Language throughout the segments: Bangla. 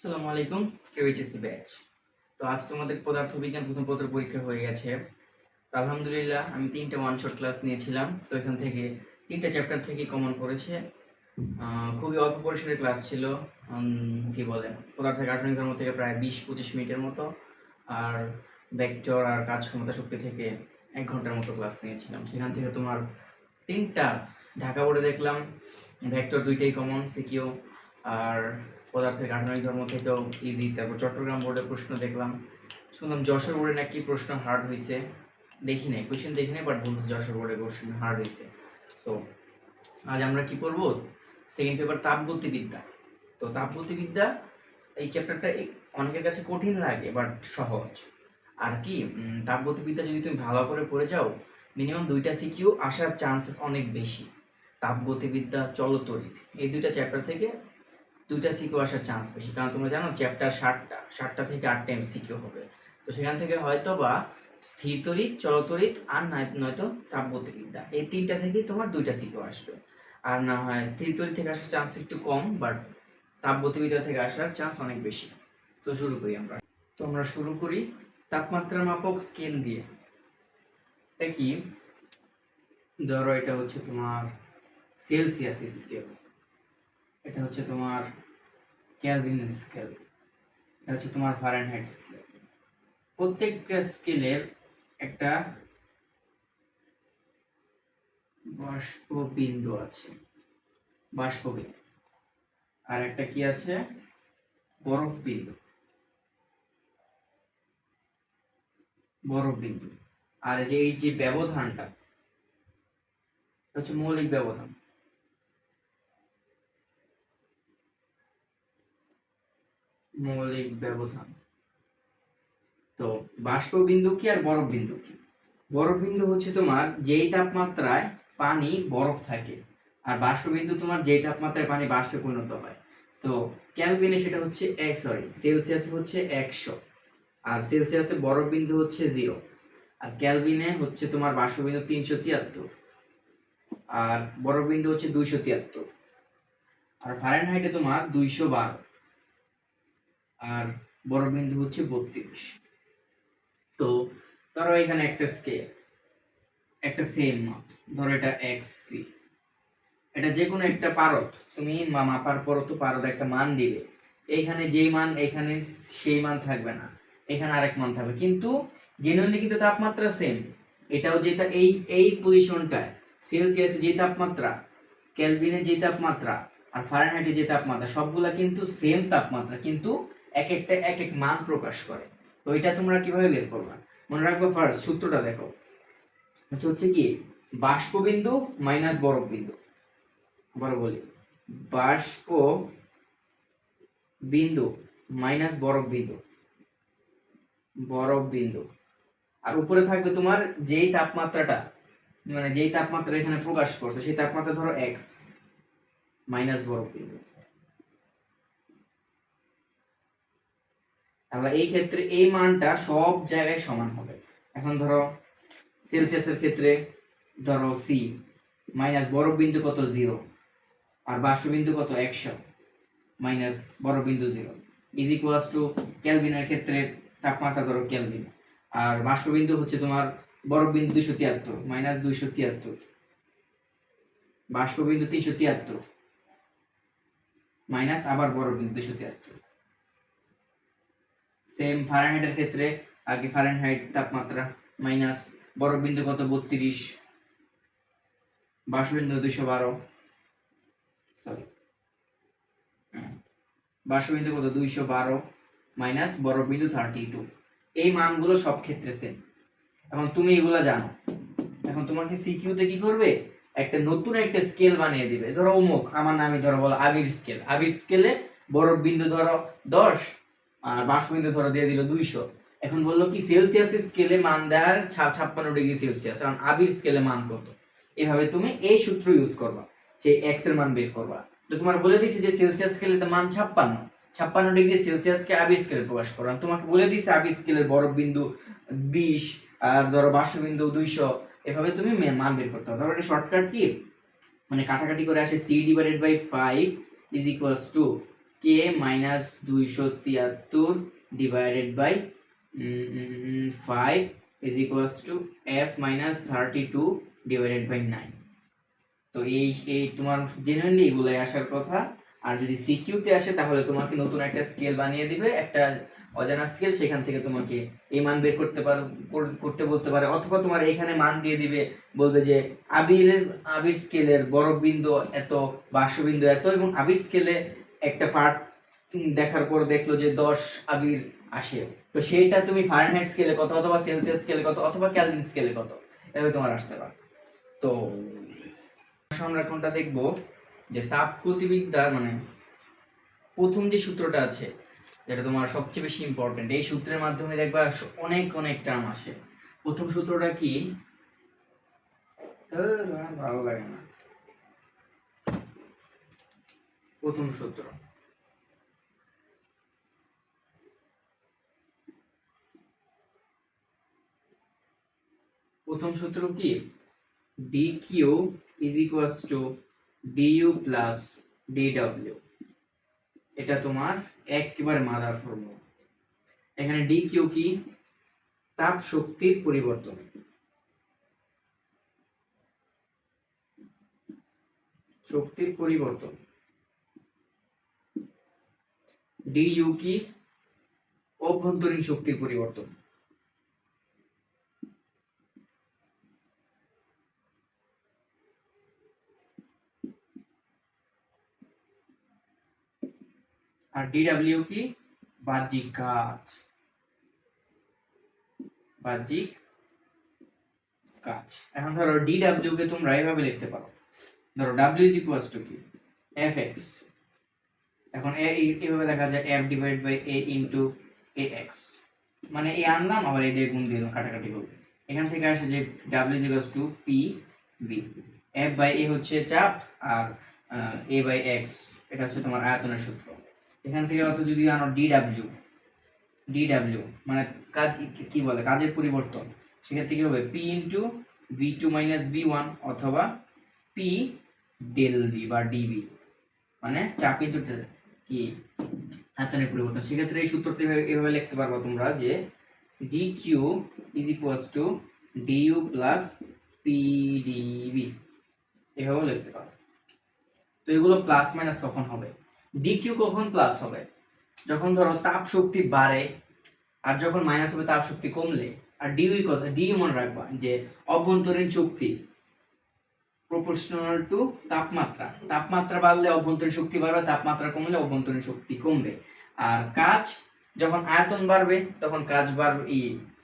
আসসালামু আলাইকুম, কেউএইচএসসি ব্যাচ। তো আজ তোমাদের পদার্থবিজ্ঞান প্রথম পত্র পরীক্ষা হয়ে গেছে। তো আলহামদুলিল্লাহ আমি 3টা ওয়ান শট ক্লাস নিয়েছিলাম। তো এখান থেকে 3টা চ্যাপ্টার থেকেই কমন পড়েছে। খুবই অল্প পরিসরের ক্লাস ছিল। কি বলে, পদার্থের গাঠনিক ধর্ম থেকে প্রায় 20-25 মিনিটের মতো, আর ভেক্টর আর কাজ ক্ষমতা শক্তি থেকে 1 ঘন্টার মতো ক্লাস নিয়েছিলাম। সেখান থেকে তোমার 3টা ঢাকা বোর্ডে দেখলাম ভেক্টর 2টাই কমন সিকিউ, আর পদার্থের গাঠনিক ধর্ম থেকেও ইজি। তারপর চট্টগ্রাম বোর্ডে প্রশ্ন দেখলাম, শুনলাম যশোর বোর্ডে নাকি প্রশ্ন হার্ড হয়েছে। দেখি নাই, কোয়েশ্চেন দেখি নাই, বাট বলতে যশোর বোর্ডে কোশ্চেন হার্ড হয়েছে। সো আজ আমরা কি করব, সেকেন্ড পেপার তাপগতিবিদ্যা। তো তাপগতিবিদ্যা এই চ্যাপ্টারটা অনেকের কাছে কঠিন লাগে বাট সহজ। আর কি তাপগতিবিদ্যা যদি তুমি ভালো করে পড়ে যাও, মিনিমাম 2টা সিকিউ আসার চান্সেস অনেক বেশি। তাপগতিবিদ্যা, চলতরিৎ, এই 2টা চ্যাপ্টার থেকে 2টা সিকিউ আসার চান্স বেশি, কারণ তোমরা জানো চ্যাপ্টার 7টা থেকে 8টা এমসিকিউ হবে। তো সেখান থেকে হয়তো বা স্থির তড়িৎ, চলতরিৎ আর নয়তো তাপগতিবিদ্যা, এই 3টা থেকেই তোমার 2টা সিকিউ আসবে। আর না হয় স্থির তড়িৎ থেকে আসার চান্স একটু কম, বাট তাপগতিবিদ্যা থেকে আসার চান্স অনেক বেশি। তো শুরু করি আমরা। তো আমরা শুরু করি তাপমাত্রা মাপক স্কেল দিয়ে। এটা কি, ধরো এটা হচ্ছে তোমার সেলসিয়াস স্কেল, এটা হচ্ছে তোমার কেলভিন স্কেল, এটা হচ্ছে তোমার ফারেনহাইট স্কেল। প্রত্যেকটা স্কেলের একটা বাষ্পবিন্দু আছে, বাষ্পবিন্দু, আর একটা কি আছে, বরফ বিন্দু, বরফ বিন্দু। আর এই যে ব্যবধানটা হচ্ছে মৌলিক ব্যবধান, মৌলিক ব্যবধান। তো বাষ্পবিন্দু কি আর বরফ বিন্দু কি? বরফ বিন্দু হচ্ছে তোমার যেই তাপমাত্রায় পানি বরফ থাকে, আর বাষ্পবিন্দু তোমার যেই তাপমাত্রায় পানি বাষ্পে পরিণত হয়। তো কেলভিনে সেটা হচ্ছে সেলসিয়াসে হচ্ছে 100, আর সেলসিয়াসে বরফ বিন্দু হচ্ছে 0, আর কেলভিনে হচ্ছে তোমার বাষ্পবিন্দু 373, আর বরফ বিন্দু হচ্ছে 273, আর ফারেনহাইটে তোমার 212, আর বরফ বিন্দু হচ্ছে 32। তো ধরো এখানে একটা স্কেল, একটা সেম মাপ, ধরো এটা xc, এটা যে কোনো একটা পারদ তুমি মাপার পর তো পারদ একটা মান দিবে। এখানে যেই মান এখানে সেই মান থাকবে না, এখানে আরেক মান থাকবে, কিন্তু জেনুইনলি কিন্তু তাপমাত্রা সেম। এটাও যেটা এই এই পজিশনটায় সেলসিয়াসে যে তাপমাত্রা, কেলভিনে যে তাপমাত্রা, আর ফারেনহাইটে যে তাপমাত্রা, সবগুলা কিন্তু সেম তাপমাত্রা, কিন্তু এক একটা এক এক মান প্রকাশ করে। তো এটা তোমরা কিভাবে বের করবা, মনে রাখবে। ফার্স্ট সূত্রটা দেখো, হচ্ছে কি, বাষ্পবিন্দু মাইনাস বরফ বিন্দু। আবার বলি, বাষ্প বিন্দু মাইনাস বরফ বিন্দু, বরফ বিন্দু। আর উপরে থাকবে তোমার যেই তাপমাত্রাটা, মানে যেই তাপমাত্রা এখানে প্রকাশ করছে সেই তাপমাত্রা ধরো x মাইনাস বরফ বিন্দু। তাহলে এই ক্ষেত্রে এই মানটা সব জায়গায় সমান হবে। এখন ধরো সেলসিয়াসের ক্ষেত্রে ধরো c মাইনাস বরফ বিন্দু কত 0, আর বাষ্পবিন্দু কত 100 মাইনাস বরফ বিন্দু 0 ইজ ইকুয়ালস টু কেলভিনের ক্ষেত্রে তাপমাত্রা ধরো কেলভিন, আর বাষ্পবিন্দু হচ্ছে তোমার বরফ বিন্দু 273 মাইনাস 273, বাষ্পবিন্দু 373 মাইনাস আবার বরফ বিন্দু 273। সেম ফারেনহাইটের ক্ষেত্রে আগে ফারেনহাইট তাপমাত্রা মাইনাস বরফ বিন্দু কত 32, বাষ্পবিন্দু 212, সরি বাষ্পবিন্দু কত 212 মাইনাস বরফ বিন্দু 32। এই মানগুলো সব ক্ষেত্রে সেম। এখন তুমি এগুলা জানো, এখন তোমাকে সিকিউতে কি করবে, একটা নতুন একটা স্কেল বানিয়ে দিবে। ধরো অমুক, আমার নামই ধরো বলো আবির স্কেল, আবির স্কেলে বরফ বিন্দু ধরো 10 আর বাষ্পবিন্দু ধরো দিয়ে দিল 200। এখন বললো কি সেলসিয়াসের স্কেলে মান দেওয়ার 56 ডিগ্রি সেলসিয়াস, কারণ আবির স্কেলে মান কত। এভাবে তুমি এই সূত্র ইউজ করবা, সেই এক্স এর মান বের করবা। তো তোমার বলে দিয়েছি যে সেলসিয়াস স্কেলে মান 56 ডিগ্রি সেলসিয়াসকে আবির স্কেলে প্রকাশ করো। তোমাকে বলে দিয়েছি আবির স্কেলের বরফ বিন্দু 20 আর ধরো বাষ্পবিন্দু 200। এভাবে তুমি মান বের করতে হবে। ধরো এটা শর্টকাট কি, মানে কাটাকাটি করে আসে c/5 is equals to K minus 273 divided by 5 is equals to F minus 32 divided by 9। তো এই তোমার জেনারেলি এগুলাই আসার কথা। আর যদি সিকিউতে আসে তাহলে তোমাকে নতুন একটা স্কেল বানিয়ে দিবে, একটা অজানা স্কেল, সেখান থেকে তোমাকে এই মান বের করতে বলতে পারে, অথবা তোমার এখানে মান দিয়ে দিবে, বলবে যে আবির স্কেলের বরফ বিন্দু এত, বাষ্প বিন্দু এত, এবং আবির স্কেলে একটা পার্ট দেখার পর দেখলো যে 10 আবির আসে, তো সেইটা তুমি ফারেনহাইট স্কেলে কত, অথবা সেলসিয়াস স্কেলে কত, অথবা কেলভিন স্কেলে কত, এভাবে তোমার আসতে পারে। তো আমরা কোনটা দেখবো, যে তাপ গতিবিদ্যা মানে প্রথম যে সূত্রটা আছে, যেটা তোমার সবচেয়ে বেশি ইম্পর্টেন্ট, এই সূত্রের মাধ্যমে দেখবা অনেক অনেক টার্ম আসে। প্রথম সূত্রটা কি, ভালো লাগে না। প্রথম সূত্র কি, dq is equals to du plus dw। এটা তোমার একেবারে মাদার ফর্মুলা। এখানে dq কি, তাপ শক্তির পরিবর্তন, du কি, অভ্যন্তরীণ শক্তির পরিবর্তন। আর dw কি, বাহ্যিক কাজ। এখন ধরো dw কে তোমরা এইভাবে লিখতে পারো, ধরো w is equals to কি, fx। এখন এইভাবে লেখা যায় f divide by a into ax, মানে এই আনলাম আবার এই দিয়ে গুণ দিলাম, কাটাকাটি করব। এখান থেকে আসে যে w is equals to p v, f by a হচ্ছে চাপ, আর a বাই x এটা হচ্ছে তোমার আয়তনের সূত্র। এখান থেকে অত যদি আনো dw মানে কাজ কি বলে, কাজের পরিবর্তন, সেক্ষেত্রে কি হবে, p into v2 minus v1, অথবা p ডেল v বা dv, মানে চাপ ইনটু কি আয়তনের পরিবর্তন। সেক্ষেত্রে এই সূত্রটি এভাবে লিখতে পারবো তোমরা, যে dq is equals to du plus pdv, এভাবে লিখতে পারো। তো এগুলো প্লাস মাইনাস কখন হবে, dq কখন প্লাস হবে, যখন ধরো তাপ শক্তি বাড়ে, আর যখন মাইনাস হবে তাপ শক্তি কমলে। আর ডিউ কথা, ডিউ মনে রাখবা যে অভ্যন্তরীণ শক্তি প্রপোর্শনাল টু তাপমাত্রা বাড়লে অভ্যন্তরীণ শক্তি বাড়বে, তাপমাত্রা কমলে অভ্যন্তরীণ শক্তি কমবে। আর কাজ, যখন আয়তন বাড়বে তখন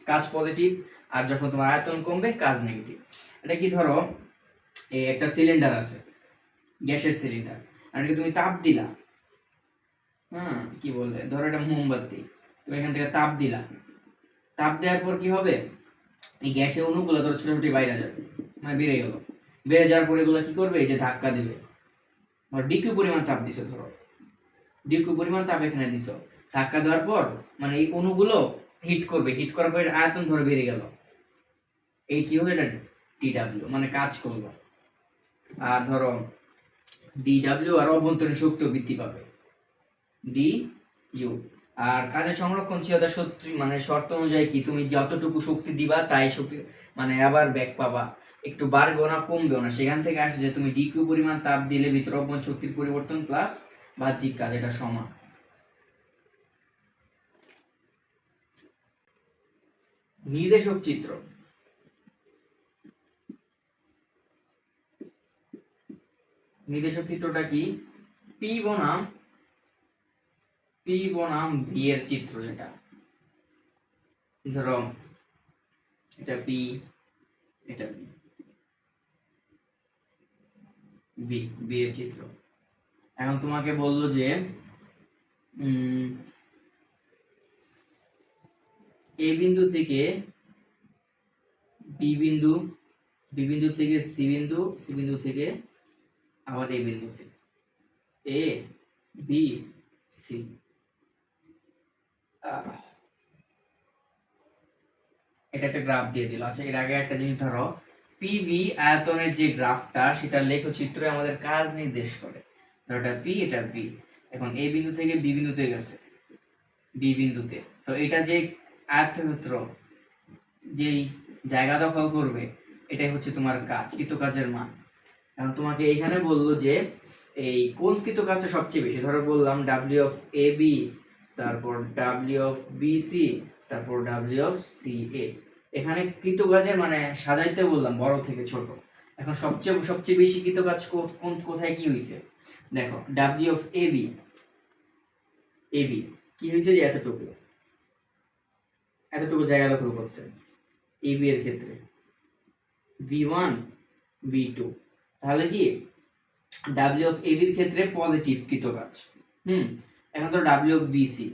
কাজ পজিটিভ, আর যখন তোমার আয়তন কমবে কাজ নেগেটিভ। এটা কি, ধরো এই একটা সিলিন্ডার আছে, গ্যাসের সিলিন্ডার, আর তুমি তাপ দিলা, কি বললে, ধরো এটা মোমবাতি, তুমি এখান থেকে তাপ দিলা, তাপ দেওয়ার পর কি হবে, এই গ্যাসের অণুগুলো ধরো ছোট ছোট বাইরে যাবে, মানে বেড়ে যাওয়ার পর এগুলো কি করবে, এই যে ধাক্কা দিবে, ডিকিউ পরিমাণ তাপ দিছো, ধরো ডিকিউ পরিমাণ তাপ এখানে দিছো, ধাক্কা দেওয়ার পর মানে এই অণুগুলো হিট করার পর আয়তন ধরে বেড়ে গেল, এই কি হলো, এটা ডিডব্লিউ মানে কাজ করলো। আর ধরো ডিডব্লিউ আর অভ্যন্তরীণ শক্তিও বৃদ্ধি পাবে, ডি ইউ। আর কাজের সংরক্ষণশীলতা মানে শর্ত অনুযায়ী কি, তুমি যতটুকু শক্তি দিবা তাই শক্তি মানে আবার ব্যাক পাবা, একটু বাড়বেও না কমবেও না। সেখান থেকে আসে যে তুমি ডিকিউ পরিমাণ তাপ দিলে ভিতর অভ্যন্তরীণ শক্তির পরিবর্তন প্লাস বাহ্যিক কাজ, এটা সমান। নির্দেশক চিত্র, চিত্রটা কি, পি বনাম ভি এর চিত্র, যেটা ধরো এটা পি, এটা বি এর চিত্র। এখন তোমাকে বললো যে এ বিন্দু থেকে বি বিন্দু থেকে সি বিন্দু থেকে আবার এ বিন্দুতে, এ বি সি। এটা একটা গ্রাফ দিয়ে দিল। আচ্ছা, এর আগে একটা জিনিস ধরো, পিভি আয়তনের যে গ্রাফটা, সেটা লেখচিত্রে আমাদের কাজ নির্দেশ করে। ধরো এটা পি, এটা বি। এখন এ বিন্দু থেকে বি বিন্দুতে গেছে, বি বিন্দুতে, তো এটা যে আয়তক্ষেত্র যেই জায়গা দখল করবে এটাই হচ্ছে তোমার কাজ, কৃতকাজের মান। এখন তোমাকে এখানে বললো যে এই কোন কৃতকাজটা সবচেয়ে বেশি, ধরো বললাম ডাব্লিউ অফ এ বি, তারপর ডাব্লিউ অফ বি সি, তারপর ডাব্লিউ অফ সি এ। এখানে কৃতকাজের মানে সাজাইতে বললাম বড় থেকে ছোট। এখন সবচেয়ে সবচেয়ে বেশি কৃতকাজ কোন কোথায় কি হয়েছে দেখো, W of A B, A B কি হয়েছে যে এতটুকু এতটুকু জায়গা দখল করছে এ বি এর ক্ষেত্রে, v1 v2, তাহলে কি ডাব্লিউ অফ এবির ক্ষেত্রে পজিটিভ কৃতকাজ। এখন তো ডাব্লিউ অফ বিসি,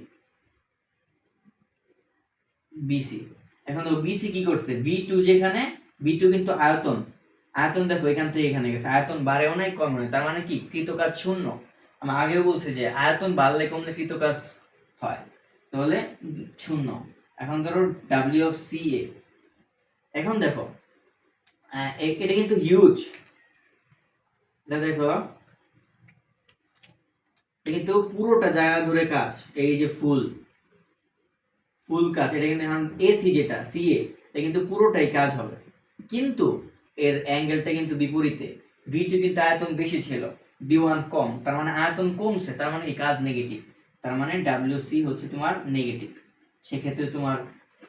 বিসি এখন তো বিসি কি করছে, ভি2 যেখানে, ভি2 কিন্তু আয়তন, আয়তন দেখো এখান থেকে এখানে গেছে, আয়তন বাড়েও নাই কম হয়, তার মানে কি কৃতকাজ শূন্য। আমি আগেও বলছি যে আয়তন বাড়লে কমলে কৃতকাজ হয়, তাহলে শূন্য। এখন ধরো ডাব্লিউ অফ সি এ, এখন দেখো এটা কিন্তু হিউজ, এটা দেখো কিন্তু পুরোটা জায়গা ধরে কাজ, এই যে ফুল কাজ, এটা কিন্তু এখন এসি যেটা সিএ, এটা কিন্তু পুরোটাই কাজ হবে, কিন্তু এর অ্যাঙ্গেলটা কিন্তু বিপরীতে, ভি2 কিন্তু আয়তন বেশি ছিল, ভি1 কম, তার মানে আয়তন কমছে, তার মানে এই কাজ নেগেটিভ, তার মানে ডাব্লিউসি হচ্ছে তোমার নেগেটিভ। সেক্ষেত্রে তোমার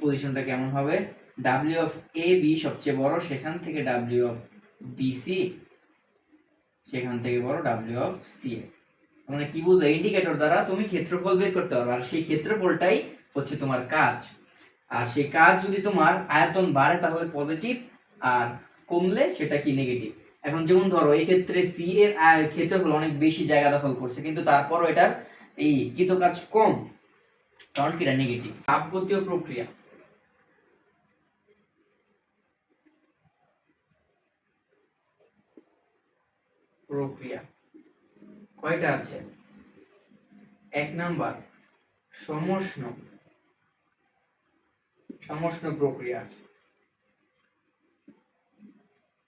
পজিশনটা কেমন হবে, ডাব্লিউ অফ এ বি সবচেয়ে বড়, সেখান থেকে ডাব্লিউ অফ বিসি, সেখান থেকে বড় ডাব্লিউ অফ সি এ। মানে কি বুঝলে, ইন্ডিকেটর দ্বারা তুমি ক্ষেত্রফল বের করতে পারবে, আর সেই ক্ষেত্রফলটাই হচ্ছে তোমার কাজ। আর সেই কাজ যদি তোমার আয়তন বাড়ে তাহলে পজিটিভ, আর কমলে সেটা কি নেগেটিভ। এখন যেমন ধরো এই ক্ষেত্রে সি এর ক্ষেত্রফল অনেক বেশি জায়গা দখল করছে, কিন্তু তারপরও এটার এই কৃতকাজ কম, কারণ কি এটা নেগেটিভ। তাপগতীয় প্রক্রিয়া, প্রক্রিয়া কয়টা আছে, এক নাম্বার সমষ্ণ, সমষ্ণ প্রক্রিয়া,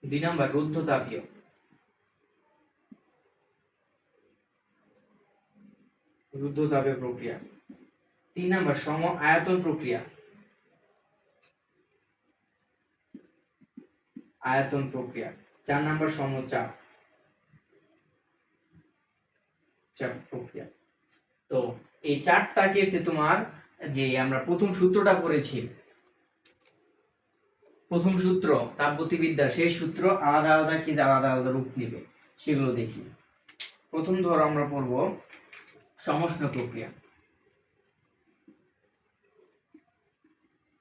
দুই নাম্বার রুদ্ধতাপীয়, রুদ্ধতাপীয় প্রক্রিয়া, তিন নাম্বার সম আয়তন প্রক্রিয়া, আয়তন প্রক্রিয়া, চার নাম্বার সমচাপ, চাপ প্রক্রিয়া। তো এই চারটা কেসে তোমার যে আমরা প্রথম সূত্রটা পড়েছি, প্রথম সূত্র তাপগতিবিদ্যা, সেই সূত্র আলাদা আলাদা কেস আলাদা আলাদা রূপ নেবে, সেগুলো দেখি। প্রথম ধরো আমরা পড়ব সমষ্ণ প্রক্রিয়া,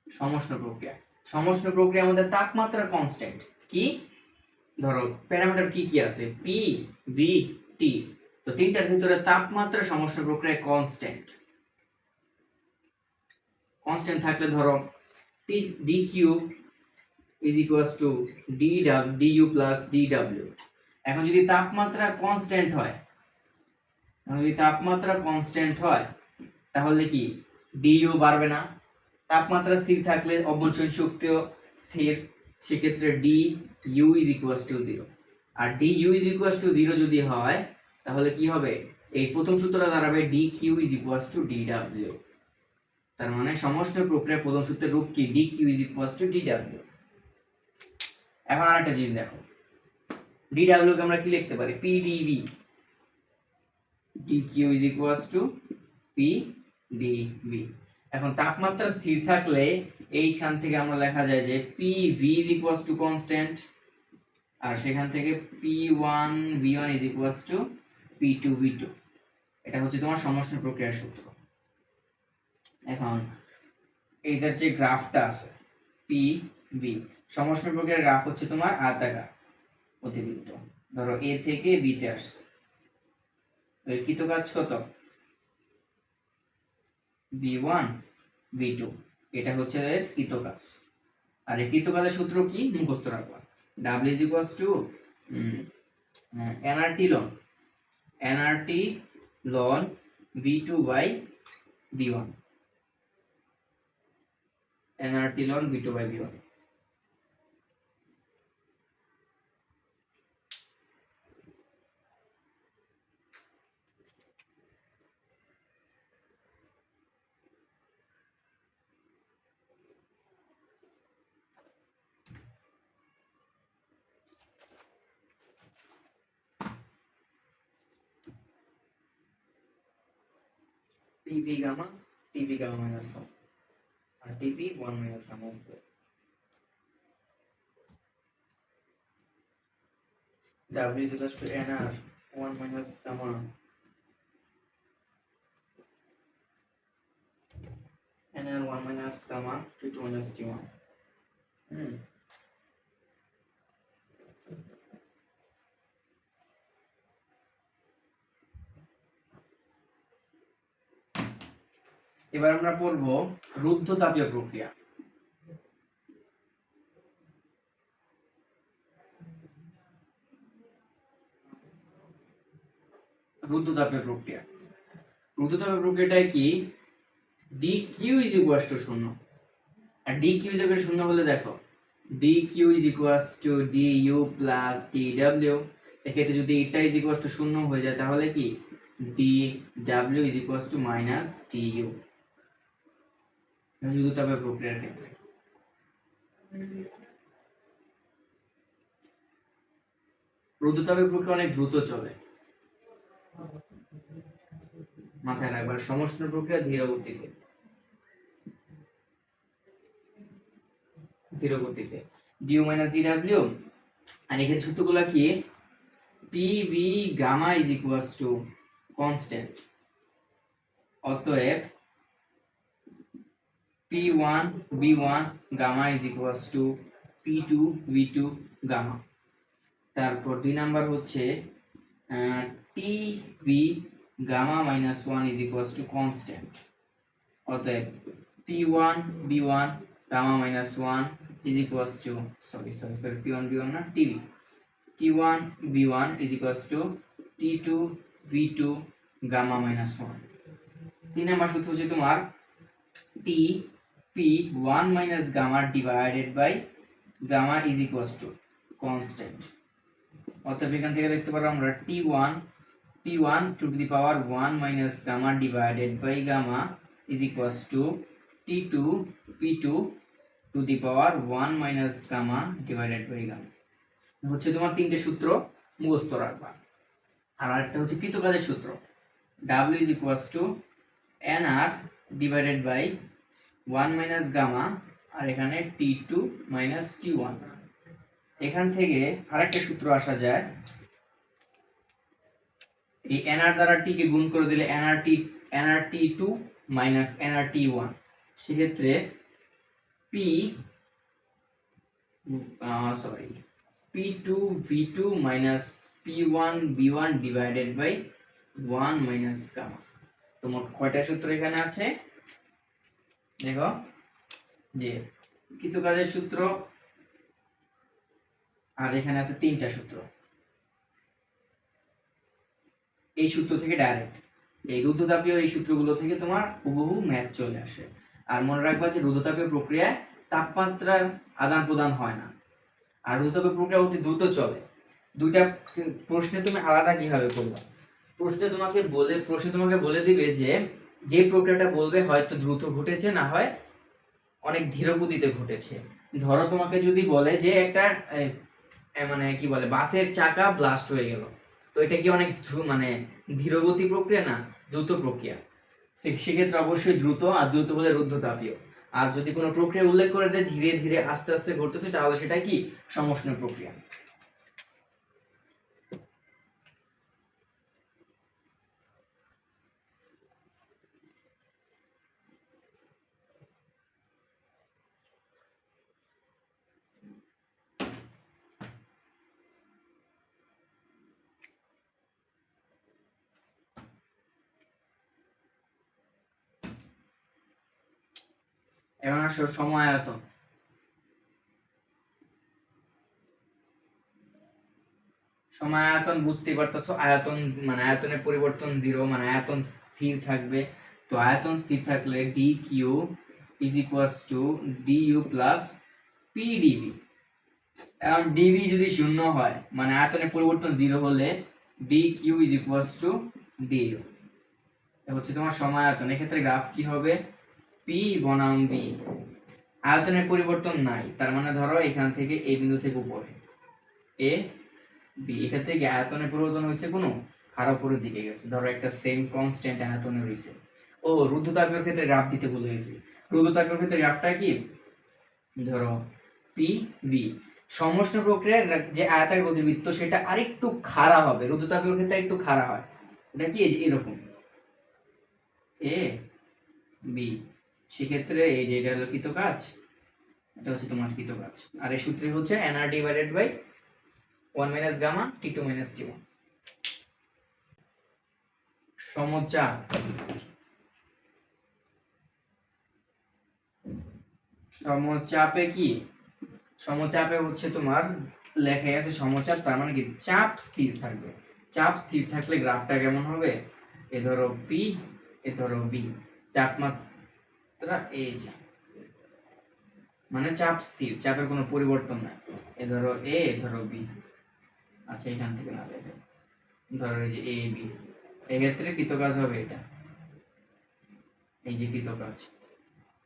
সমষ্ণ প্রক্রিয়া, সমষ্ণ প্রক্রিয়া আমাদের তাপমাত্রা কনস্ট্যান্ট, কি ধরো প্যারামিটার কি কি আছে, পি ভি টি, তো তিনটার ভিতরে তাপমাত্রা সমষ্ণ প্রক্রিয়ায় কনস্ট্যান্ট, কনস্ট্যান্ট থাকলে ধরো T D Q is equals to D U plus D W. এখন যদি তাপমাত্রা কনস্ট্যান্ট হয়, যদি তাপমাত্রা কনস্ট্যান্ট হয় তাহলে কি ডিইউ বাড়বে না, তাপমাত্রা স্থির থাকলে অভ্যন্তরীণ শক্তিও স্থির, সেক্ষেত্রে D U is equals to zero. আর D U is equals to zero যদি হয় তাহলে কি হবে, এই প্রথম সূত্রটা দাঁড়াবে D Q is equals to D W. তার মানে সমষ্ণ প্রক্রিয়ার প্রথম সূত্রের রূপ কি, D Q is equals to D W. এখন আরেকটা জিনিস দেখো, ডি ডাব্লিউ কে আমরা কি লিখতে পারি, P DV, D Q is equals to P DV. এখন তাপমাত্রা স্থির থাকলে এইখান থেকে আমরা লেখা যায় যে P V is equals to constant, আর সেখান থেকে P one V one is equals to P two V two. এটা হচ্ছে তোমার সমষ্ণ প্রক্রিয়ার সূত্র। এখন এইটার যে গ্রাফটা আছে পি ভি, সমষ্ণ প্রক্রিয়ার গ্রাফ হচ্ছে তোমার আয়তাকার অতিবৃত্ত, ধরো এ থেকে বি তে আসছে, এর কৃতকাজ কত, v1 v2, এটা হচ্ছে এর কৃতকাজ। আর এই কৃতকাজের সূত্র কি মুখস্থ রাখবা, w is equals to nRT ln v2 by v1, nRT ln v2 by v1। PV gamma TV gamma minus 1 আর টিভি 1 মাইনাস গামা উপরে। W is equals to NR 1 minus gamma NR 1 minus gamma T2 minus T1 এবার আমরা পড়ব রুদ্ধতাপীয় প্রক্রিয়া। রুদ্ধতাপীয় প্রক্রিয়া রুদ্ধতাপীয় প্রক্রিয়াটাই কি dq is equals to 0 R dq is equals to 0 হলে দেখো dq is equals to du plus dw এক্ষেত্রে যদি এটা is equals to 0 হয়ে যায় তাহলে কি dw is equals to minus du রুদ্ধতাপীয় প্রক্রিয়ার ক্ষেত্রে। রুদ্ধতাপীয় প্রক্রিয়া অনেক দ্রুত চলে, মাথায় রাখবার। সমষ্ণ প্রক্রিয়া ধীর গতিতে du minus dw আর এখানে সূত্রগুলো কি pv gamma is equals to constant, অতএব p1 v1 gamma is equals to p2 v2 gamma। তারপর 2 নাম্বার হচ্ছে tv gamma minus 1 is equals to constant, অতএব p1 v1 gamma minus 1 is equals to p1 v1 না tv t1 v1 is equals to t2 v2 gamma minus 1। 3 number সূত্র হচ্ছে তোমার t p1 minus gamma divided by gamma is equals to constant, অতএব এখান থেকে লিখতে পারো আমরা p1 to the power 1 minus gamma divided by gamma is equals to t2 p2 to the power 1 minus gamma divided by gamma। হচ্ছে তোমার তিনটে সূত্র মুখস্থ রাখবা। আর আরেকটা হচ্ছে কৃতকাজের সূত্র w is equals to nr divided by 1 minus gamma আর এখানে t2 minus t1। এখান থেকে আরেকটা সূত্র আসা যায়, এই nr দ্বারা t কে গুণ করে দিলে nrt2 minus nrt1, সেক্ষেত্রে p2 v2 minus p1 v1 divided by 1 minus gamma। তো মোট কয়টা সূত্র এখানে আছে দেখো, যে কৃতকাজের সূত্র আর এখানে আছে 3টা সূত্র। এই সূত্র থেকে ডাইরেক্ট এই রুদ্ধতাপীয় এই সূত্রগুলো থেকে তোমার হুবহু ম্যাথ চলে আসে। আর মনে রাখবা যে রুদ্ধতাপীয় প্রক্রিয়ায় তাপমাত্রার আদান প্রদান হয় না, আর রুদ্ধতাপীয় প্রক্রিয়া অতি দ্রুত চলে। দুইটা প্রশ্নে তুমি আলাদা কিভাবে করবে, প্রশ্নে তোমাকে বলে দিবে যে প্রক্রিয়াটা বলবে হয়তো দ্রুত ঘটেছে, না হয় অনেক ধীর গতিতে ঘটেছে। ধরো তোমাকে যদি বলে যে একটা মানে কি বলে বাসের চাকা ব্লাস্ট হয়ে গেল, তো এটা কি অনেক ধীরগতি প্রক্রিয়া না দ্রুত প্রক্রিয়া, সেক্ষেত্রে অবশ্যই দ্রুত, আর দ্রুত বলে রুদ্ধতাপীয়। আর যদি কোনো প্রক্রিয়া উল্লেখ করে দেয় ধীরে ধীরে আস্তে আস্তে ঘটতেছে, তাহলে সেটা কি সমষ্ণ প্রক্রিয়া। এখন আসো সময় আয়তন। সময় আয়তন বুঝতেই পারতেছো, আয়তন আয়তনের পরিবর্তন 0, আয়তন স্থির থাকবে। তো আয়তন স্থির থাকলে dq is equals to du plus pdv। এখন dv যদি শূন্য হয় আয়তনের পরিবর্তন 0 হলে dq is equals to du। এটা হচ্ছে তোমার সময় আয়তন। এক্ষেত্রে গ্রাফ কি হবে p বনাম v, আয়তনের পরিবর্তন নাই, তার ধরো এখান থেকে এই বিন্দু থেকে উপরে a b, এক্ষেত্রে কি আয়তনের পরিবর্তন হয়েছে কোনো খারাপ উপরের দিকে গেছে, ধরো একটা সেম কনস্ট্যান্ট আয়তনে রয়েছে, ও রুদ্ধতাপীয় ক্ষেত্রে গ্রাফ দিতে ভুলে গেছি। রুদ্ধতাপীয় ক্ষেত্রে গ্রাফটা কি, ধরো পি ভি, সমষ্ণ প্রক্রিয়ার যে আয়তাকার গতিবৃত্ত সেটা আরেকটু খাড়া হবে, রুদ্ধতাপীয় ক্ষেত্রে একটু খাড়া হয়। এটা কি এই যে এরকম এ বি, সেক্ষেত্রে এই যে এটা হলো কৃতকাজ, এটা হচ্ছে তোমার কৃতকাজ। আর এই সূত্রে হচ্ছে nr divided by 1 minus gamma t2 minus t1। সমচাপ, সমচাপে কি, সমচাপে হচ্ছে তোমার লেখাই আছে সমচাপ, তার মানে কি চাপ স্থির থাকবে। চাপ স্থির থাকলে গ্রাফটা কেমন হবে, এ ধরো পি, এ ধরো বি, চাপ মাত্রা এই যে, মানে চাপ স্থির, চাপের কোনো পরিবর্তন নাই। এ ধরো এ, ধরো বি, আচ্ছা এখান থেকে না দেখো, ধরো এই যে এ বি, এক্ষেত্রে কৃতকাজ হবে এটা, এই যে কৃতকাজ,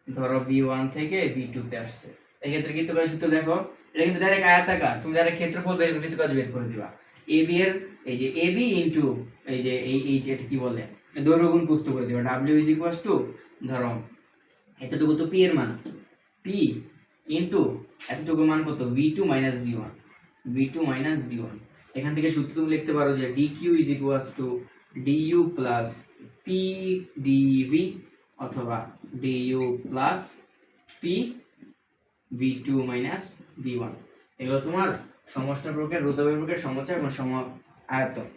ধরো বি1 থেকে বি2 তে আসছে, এক্ষেত্রে কৃতকাজ সূত্র দেখো, এটা কিন্তু ডাইরেক্ট আয়তাকার, তুমি ডাইরেক্ট ক্ষেত্রফল বের করে কৃতকাজ বের করে দিবা। এ বি এর এই যে এ বি ইনটু এই যে এই যে এটা কি বলে দৈর্ঘ্য গুণ প্রস্থ করে দিবা, w ইজ ইকুয়ালস টু, ধরো এতটুকু তো পি এর মান, পি ইনটু এতটুকু মান কত, v2 minus v1, v2 minus v1। এখান থেকে সূত্র তুমি লিখতে পারো যে dq is equals two du plus p dv অথবা du plus p v2 minus v1। এগুলো তোমার সমষ্ণ প্রক্রিয়া, রুদ্ধতাপীয় প্রক্রিয়ার সমচাপ এবং সম আয়তন।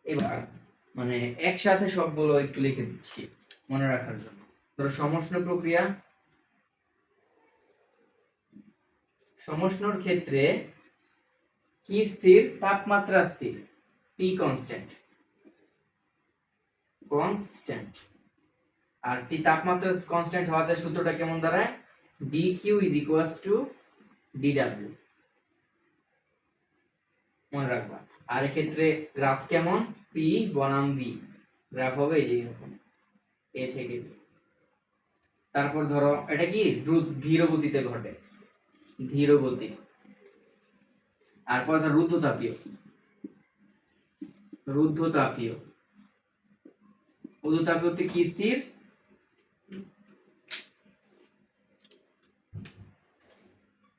এবার মানে একসাথে সবগুলো একটু লিখে দিচ্ছি মনে রাখার জন্য। ধরো সমষ্ণ প্রক্রিয়া, সমষ্ণর ক্ষেত্রে কি স্থির, তাপমাত্রা স্থির, T কনস্ট্যান্ট, কনস্ট্যান্ট। আর T তাপমাত্রা কনস্ট্যান্ট হওয়াতে সূত্রটা কেমন দাঁড়ায়, dq is equals two dw, মনে রাখবা। আর এক্ষেত্রে গ্রাফ কেমন, p বনাম v, গ্রাফ হবে এই যে এরকম a থেকে b। তারপর ধরো এটা কি ধীর গতিতে ঘটে, ধীর গতি। তারপর ধরো রুদ্ধতাপীয়, রুদ্ধতাপীয়, রুদ্ধতাপীয়তে কি স্থির,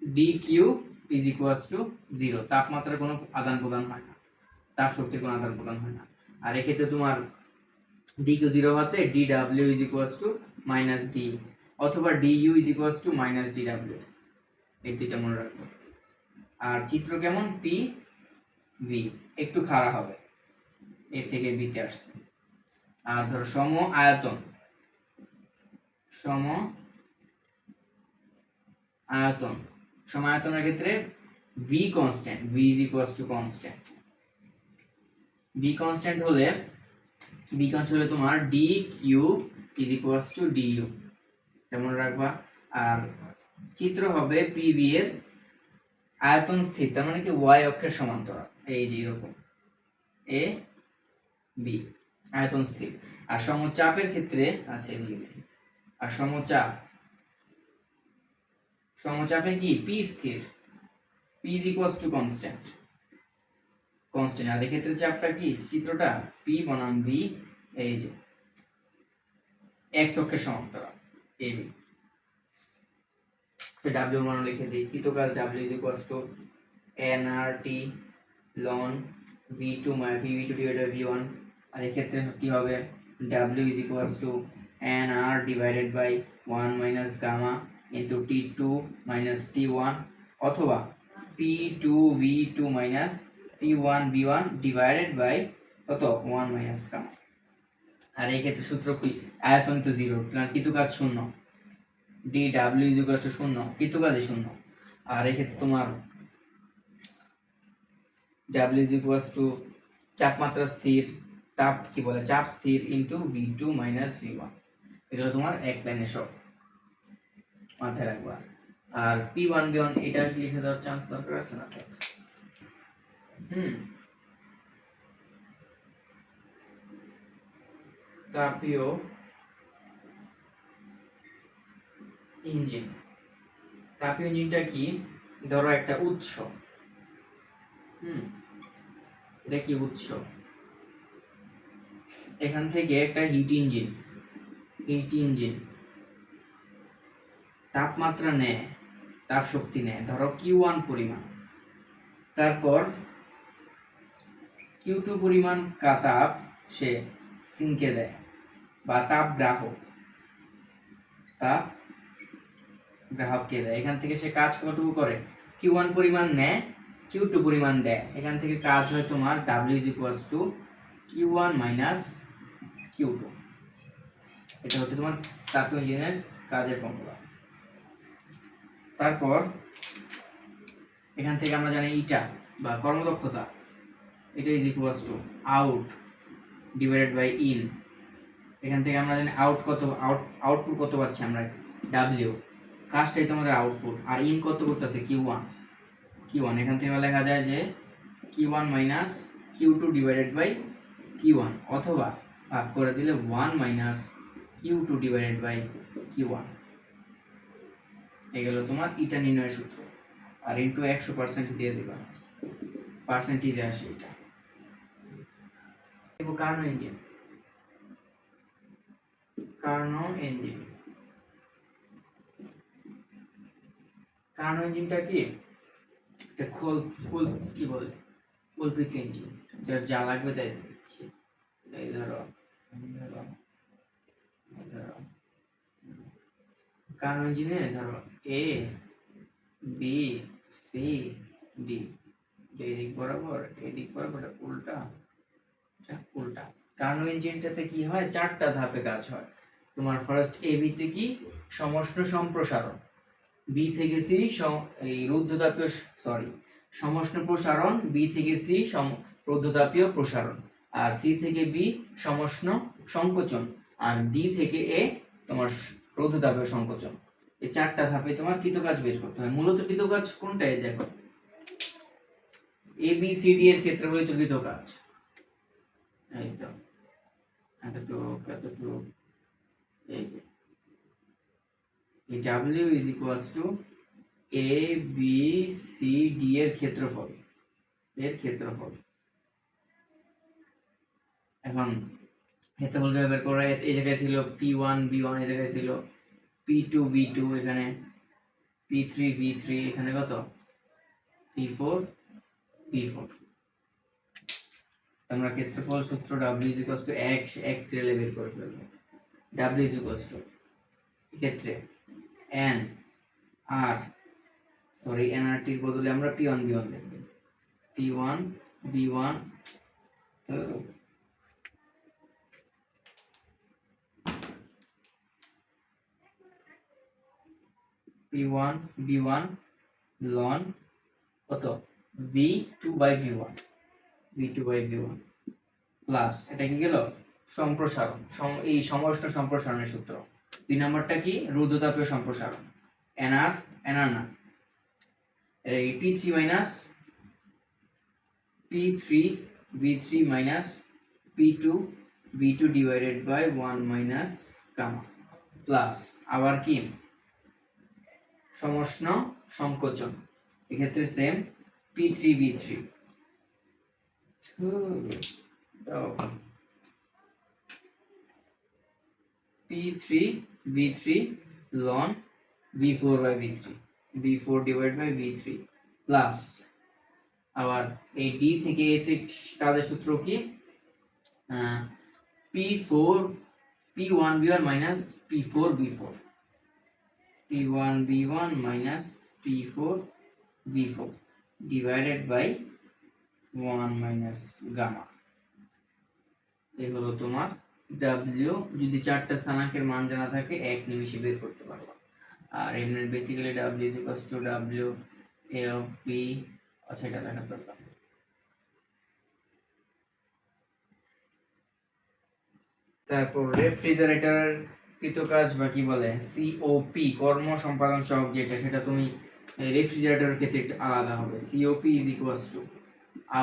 dq is equals to 0, তাপমাত্রার কোনো আদান প্রদান হয় না, তাপ শক্তির কোনো আদান প্রদান হয় না। আর এক্ষেত্রে তোমার dq 0 হতে dw is equals to minus d অথবা du is equals to minus dw, এই দুইটা মনে রাখবো। আর চিত্র কেমন, p v, একটু খাড়া হবে, এ থেকে b তে আসছে। আর ধরো সম আয়তন, সম আয়তন, সম আয়তনের ক্ষেত্রে v constant, v is equals to constant, v constant হলে, v কনস্ট্যান্ট হলে তোমার dq is equals to du, কেমন রাখবা। আর চিত্র হবে pv এর আয়তন স্থির, তার মানে কি y অক্ষের সমান্তরাল, এই যে এরকম a b, আয়তন স্থির। আর সমচাপের ক্ষেত্রে, আচ্ছা এদিকে দেখি, আর সমচাপ, সমচাপে কি p স্থির, p is equals to constant, constant. আর এক্ষেত্রে চাপটা কি, চিত্রটা p বনাম v, এই যে x অক্ষের সমান্তরাল ab। তো w মান লিখে দিই, কৃতকাজ w is equals to nRT ln v2 v2 divided by v1। আর এক্ষেত্রে কি হবে, w is equals to nr divided by 1 minus gamma into t2 minus t1 অথবা p2 v2 minus p1 v1 divided by কত 1 minus gamma। আর এই ক্ষেত্রে সূত্র কি, আয়তন তো 0, কৃতকাজ 0, dw is equals to 0, কৃতকাজ 0। আর এই ক্ষেত্রে তোমার w is equals to তাপমাত্রা স্থির, তাপ কি বলে চাপ স্থির ইনটু v2 মাইনাস v1। এগুলো তোমার এক লাইনে সব মাথায় রাখবা। আর p1 v1 এটা লিখে দেওয়ার চান্স দরকার আছে না, তাপীয় ইঞ্জিন, তাপীয় ইঞ্জিনটা কি, ধরো একটা উৎস, এটা কি উৎস, এখান থেকে একটা হিট ইঞ্জিন তাপমাত্রা নেয়, তাপ শক্তি নেয় ধরো Q1 পরিমাণ, তারপর Q2 পরিমাণ তাপ সে সিঙ্কে দেয় বা তাপ গ্রাহককে দেয়। এখান থেকে সে কাজ কতটুকু করে, Q1 পরিমাণ নেয়, Q2 পরিমাণ দেয়। এখান থেকে কাজ হয় তোমার W = Q1 - Q2। এটা হচ্ছে তোমার তাপীয় ইঞ্জিনের কাজের ফর্মুলা। তারপর এখান থেকে আমরা জানি ইটা বা কর্মদক্ষতা, এটা = out / in। এখান থেকে আমরা জানি আউটপুট কত পাচ্ছি আমরা, W, কাজটাই তোমাদের আউটপুট, আর ইন কত করতেছে Q1। এখান থেকে লেখা যায় যে Q1 - Q2 / Q1, অথবা ভাগ করে দিলে 1 - Q2 / Q1। এগুলো তোমার ইটা নির্ণয়ের সূত্র, আর ইনটু 100% দিয়ে দিবা, পার্সেন্টেজে আসে এটা। কার্নো ইঞ্জিনটা কি, এটা কি বলে, কল্পিত ইঞ্জিন, জাস্ট যা লাগবে তাই দিচ্ছি। এই ধরো কার্নো ইঞ্জিনে ধরো A B C D, এদিক বরাবর উল্টা, কার্নো ইঞ্জিনটাতে কি হয়, 4টা ধাপে কাজ হয় তোমার। ফার্স্ট AB তে কি, সমষ্ণ সম্প্রসারণ, B থেকে C এই সমষ্ণ প্রসারণ, B থেকে C রুদ্ধতাপীয় প্রসারণ, আর C থেকে B সমষ্ণ সংকোচন, আর D থেকে A তোমার রুদ্ধতাপীয় সংকোচন। এই 4টা ধাপে তোমার কৃতকাজ বের করতে হয়। মূলত কৃতকাজ কোনটাই দেখো, ABCD এর ক্ষেত্রে হলো কৃতকাজ, এই তো এতটুকু, এই যে W = ABCD এর ক্ষেত্রফল, এখন ক্ষেত্রফল বের করা, এই জায়গায় ছিল P1 B1, এই জায়গায় ছিল P2 B2, এখানে P3 B3, এখানে কত P4 B4। আমরা ক্ষেত্রফল সূত্র W = x রেলে বের করে ফেলবো। W ক্ষেত্রে nrt এর বদলে আমরা P1 B1 লিখব, P1 B1 P1 B1 ln কত V2/V1 প্লাস, এটা কি গেল সম্প্রসারণ, এই সমষ্ণ সম্প্রসারণের সূত্র। 2 নম্বরটা কি, রুদ্ধতাপীয় সম্প্রসারণ, nr না, এই P3 V3 P2 V2 /1 - gamma, plus আবার কি সমষ্ণ সংকোচন, এক্ষেত্রে same P3 V3 ln V4/V3 plus আবার এই D থেকে A তে কাজের সূত্র কি, P1 B1 P4 B4 P4 B4 /1 - gamma. এই হলো তোমার W। যদি 4টা স্থানাঙ্কের মান জানা থাকে 1 নিমিষে বের করতে পারবা। আর এমনি basically W = W A of B, আচ্ছা এটা লেখা দরকার। তারপর রেফ্রিজারেটর কৃতকাজ বা কি বলে COP, কর্ম সম্পাদন সহগ যেটা, সেটা তুমি রেফ্রিজারেটরের ক্ষেত্রে একটু আলাদা হবে। COP =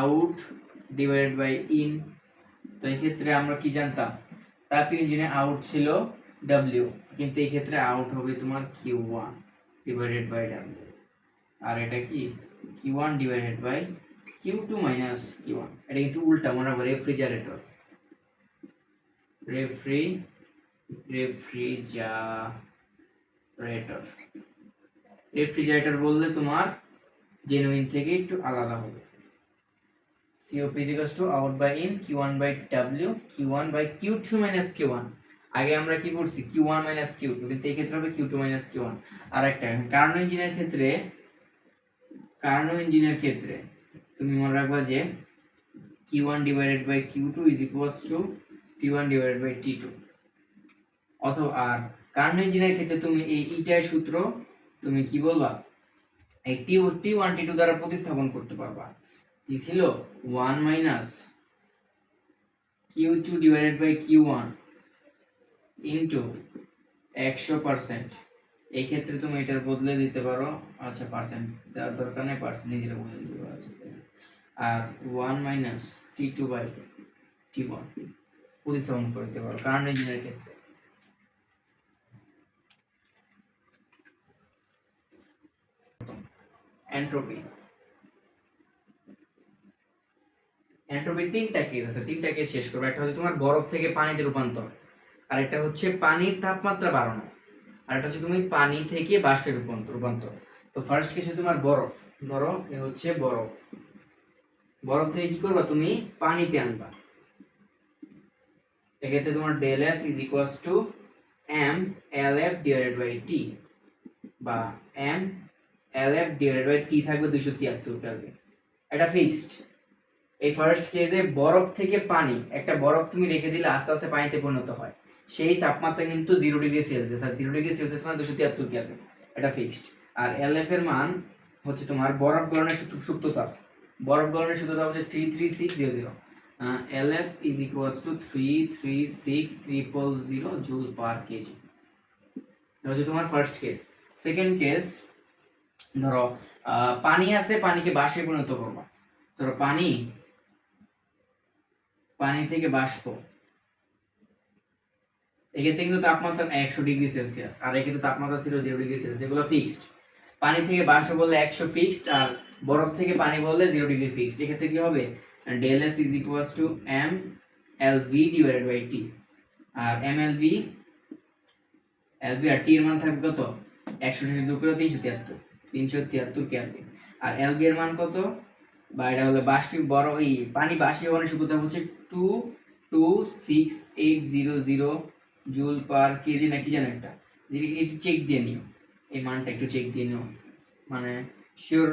out / in। তো এই ক্ষেত্রে আমরা কি জানতাম, তাপীয় ইঞ্জিনে আউট ছিল W, কিন্তু এই ক্ষেত্রে আউট হবে তোমার Q1, ডিভাইডেড বাই ডাব্লিউ, আর এটা কি Q1 divided by Q2 minus Q1। এটা কিন্তু উল্টা, মনে রাখবো রেফ্রিজারেটর, রেফ্রিজারেটর রেফ্রিজারেটর বললে তোমার জেনুইন থেকে একটু আলাদা হবে। COP is equals to out by in Q1 by W Q1 by Q2 minus Q1। আগে আমরা কি করছি Q1 minus Q2, কিন্তু এই ক্ষেত্রে হবে Q2 minus Q1। আর একটা কার্নো ইঞ্জিনের ক্ষেত্রে তুমি মনে রাখবা যে Q1 divided by Q2 is equals to T1 divided by T2। অথবা আর কার্নো ইঞ্জিনের ক্ষেত্রে তুমি এই ইটার সূত্র তুমি কি বলবা, এই T1 T2 দ্বারা প্রতিস্থাপন করতে পারবা। কি ছিল 1 minus Q2 divided by Q1 into 100%। এই ক্ষেত্রে তুমি এটার বদলে দিতে পারো, আচ্ছা পার্সেন্ট দেওয়ার দরকার নেই, পার্সেন্ট নিজেরা বলে দিতে পারো। আর 1 minus T2 by T1 প্রতিস্থাপন করতে পারো কার্নো ইঞ্জিনের ক্ষেত্রে। এন্ট্রপি তিনটা কেস আছে, তিনটা কেস শেষ করবো। একটা হচ্ছে তোমার বরফ থেকে পানিতে রূপান্তর, আর একটা হচ্ছে পানির তাপমাত্রা বাড়ানো, আর একটা হচ্ছে তুমি পানি থেকে বাষ্পে রূপান্তর। তো ফার্স্ট কেসে তোমার বরফ, ধরো এ হচ্ছে বরফ, বরফ থেকে কি করবা তুমি পানিতে আনবা। এক্ষেত্রে তোমার del S is equals to M L F divided by T, বা M L F divided by T থাকবে 273 কেলভিন। এটা ফিক্সড। এই ফার্স্ট কেসে বরফ থেকে পানি, একটা বরফ তুমি রেখে দিলে আস্তে আস্তে পানিতে পরিণত হয়, সেই তাপমাত্রা কিন্তু 0 ডিগ্রি সেলসিয়াস, আর 0 ডিগ্রি সেলসিয়াস মানে 273 কেলভিন, এটা ফিক্সড। আর এল এফ এর মান হচ্ছে তোমার বরফ গলনের সুপ্ততাপ, বরফ গলনের সুপ্ততাপ হচ্ছে 33600। L F is equals two 336300 joule per KG. এটা হচ্ছে তোমার ফার্স্ট কেস। সেকেন্ড কেস, ধরো পানি আছে, পানিকে বাষ্পে পরিণত করবা। ধরো পানি থেকে বাষ্প, এক্ষেত্রে কিন্তু তাপমাত্রা 100 ডিগ্রি সেলসিয়াস, আর এক্ষেত্রে তাপমাত্রা ছিল 0 ডিগ্রি সেলসিয়াস, এগুলো ফিক্সড। পানি থেকে বাষ্প বললে 100 ফিক্সড, আর বরফ থেকে পানি বললে 0 ডিগ্রি ফিক্সড। এক্ষেত্রে কি হবে, del S is equals to M L V divided by T, আর এম এল ভি আর টি এর মান থাকবে কত, 100 থেকে যোগ করে 373 কেলভিন। আর এল ভি এর মান কত, বা এটা হলো পানি বাষ্পীভবনের সূত্রটা হচ্ছে 22680 জুল পার কেজি, নাকি জানো একটা, একটু চেক দিয়ে নিও, এই মানটা একটু চেক দিয়ে নিও, মানে শিওর,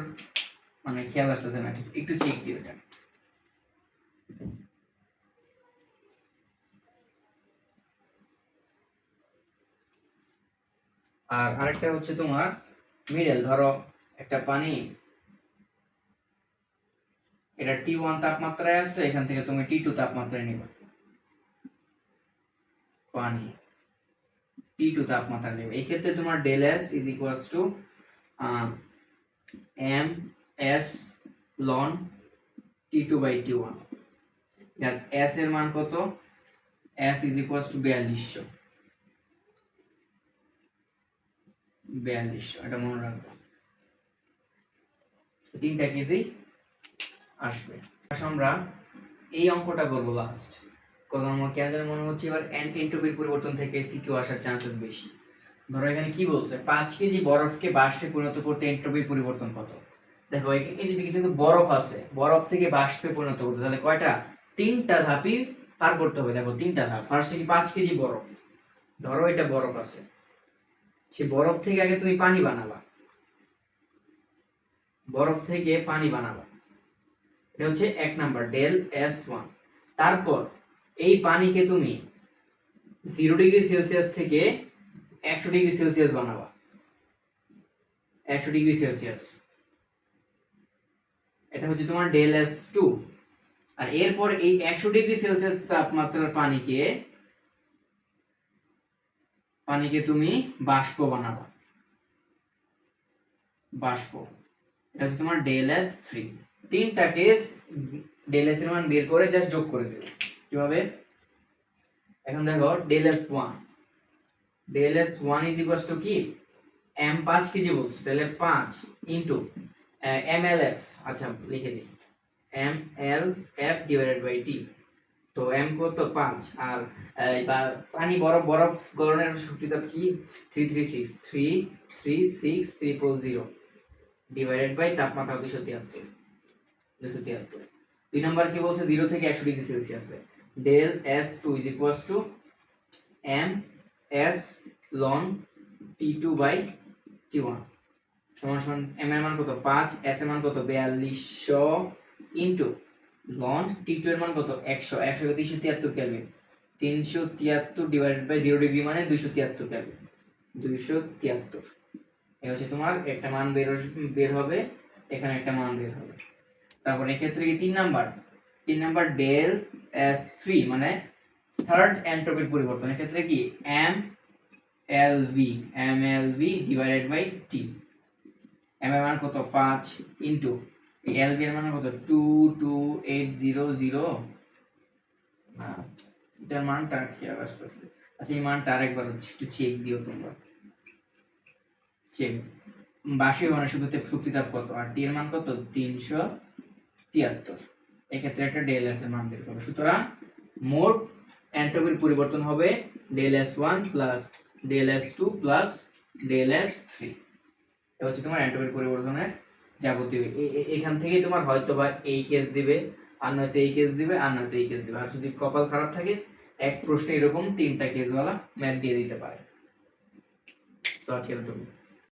মানে খেয়াল আসতেছে না, একটু চেক দিও এটা। আর আরেকটা হচ্ছে তোমার মিডল, ধরো একটা পানি, এটা T1 তাপমাত্রায় আছে, এখান থেকে তুমি T2 তাপমাত্রায় নিবা, পানি T2 তাপমাত্রা নেবে। এই ক্ষেত্রে তোমার del S is equals to M S ln T2 by T1। এস এর মান কত, এস ইজ ইকুয়ালস টু 4200, এটা মনে রাখবো। তিনটা কেসেই আসবে। আমরা এই অঙ্কটা করবো লাস্ট, কারণ আমার কেন যেন মনে হচ্ছে এবার এন্ট্রপির পরিবর্তন থেকে সিকিউ আসার চান্সেস বেশি। ধরো এখানে কি বলছে, 5 কেজি বরফকে বাষ্পে পরিণত করতে এন্ট্রপির পরিবর্তন কত। দেখো এদিকে কিন্তু বরফ আছে, বরফ থেকে বাষ্পে পরিণত করতে তাহলে কয়টা, 3টা ধাপই পার করতে হবে। দেখো 3টা ধাপ। ফার্স্টে কি 5 কেজি বরফ, ধরো এটা বরফ আছে, সেই বরফ থেকে আগে তুমি পানি বানাবা, বরফ থেকে পানি বানাবা, এটা হচ্ছে 1 নাম্বার ডেল S1। তারপর এই পানিকে তুমি 0 ডিগ্রি সেলসিয়াস থেকে 100 ডিগ্রি সেলসিয়াস বানাবা, 100 ডিগ্রি সেলসিয়াস, এটা হচ্ছে তোমার ডেল S2। আর এরপর এই 100 ডিগ্রি সেলসিয়াস তাপমাত্রার পানিকে তুমি বাষ্প বানাবা, বাষ্প, এটা হচ্ছে তোমার ডেল S3। তিনটা কেস, ডেল এস এর মান বের করে জাস্ট যোগ করে দেবে। কিভাবে, এখন দেখো del S1 is equals to কি এম 5 কেজি বলছে, তাহলে 5 ইনটু mlf, আচ্ছা লিখে দিই mlf ডিভাইডেড বাই টি। তো m কত 5, আর পানি বরফ বরফ গলনের শক্তিতাপ কি 336 ডিভাইডেড বাই তাপমাত্রা 273। 2 নাম্বার কি বলছে 0 থেকে 100 ডিগ্রি সেলসিয়াসে del S2 is equals to m s ln T2 by T1 সমান সমান m এর মান কত 5, s এর মান কত 4200 ইনটু ln T2 এর মান কত 100, 100 কে 373 কেলভিন, 373 ডিভাইডেড বাই 0 ডিগ্রি মানে 273 কেলভিন, 273। এই হচ্ছে তোমার একটা মান বের হবে, এখানে একটা মান বের হবে। তারপর এক্ষেত্রে কি 3 নাম্বার ডেল S3 মানে থার্ড এন্ট্রপির পরিবর্তন, এক্ষেত্রে কি mLV divided by T. m এর মান কত 5 ইনটু এই LV এর মান কত 22800, এটার মানটা কি আসছে? আচ্ছা এই মানটা আরেকবার একটু চেক দিও তোমরা, চেক। বাষ্পীয় মানে শক্তিতাপ কত, আর টি এর মান কত 373। এক্ষেত্রে একটা ডেল এস এর মান বের করবে। সুতরাং মোট এন্ট্রপির পরিবর্তন হবে del S1 plus del S2 plus del S3। এটা হচ্ছে তোমার এন্ট্রপির পরিবর্তনের যাবতীয়। এখান থেকেই তোমার হয়তো বা এই কেস দিবে, আর নয়তো এই কেস দিবে, আর নয়তো এই কেস দিবে। আর যদি কপাল খারাপ থাকে এক প্রশ্নে এরকম 3টা কেসওয়ালা ম্যাথ দিয়ে দিতে পারে। তো আজকে এতটুকু।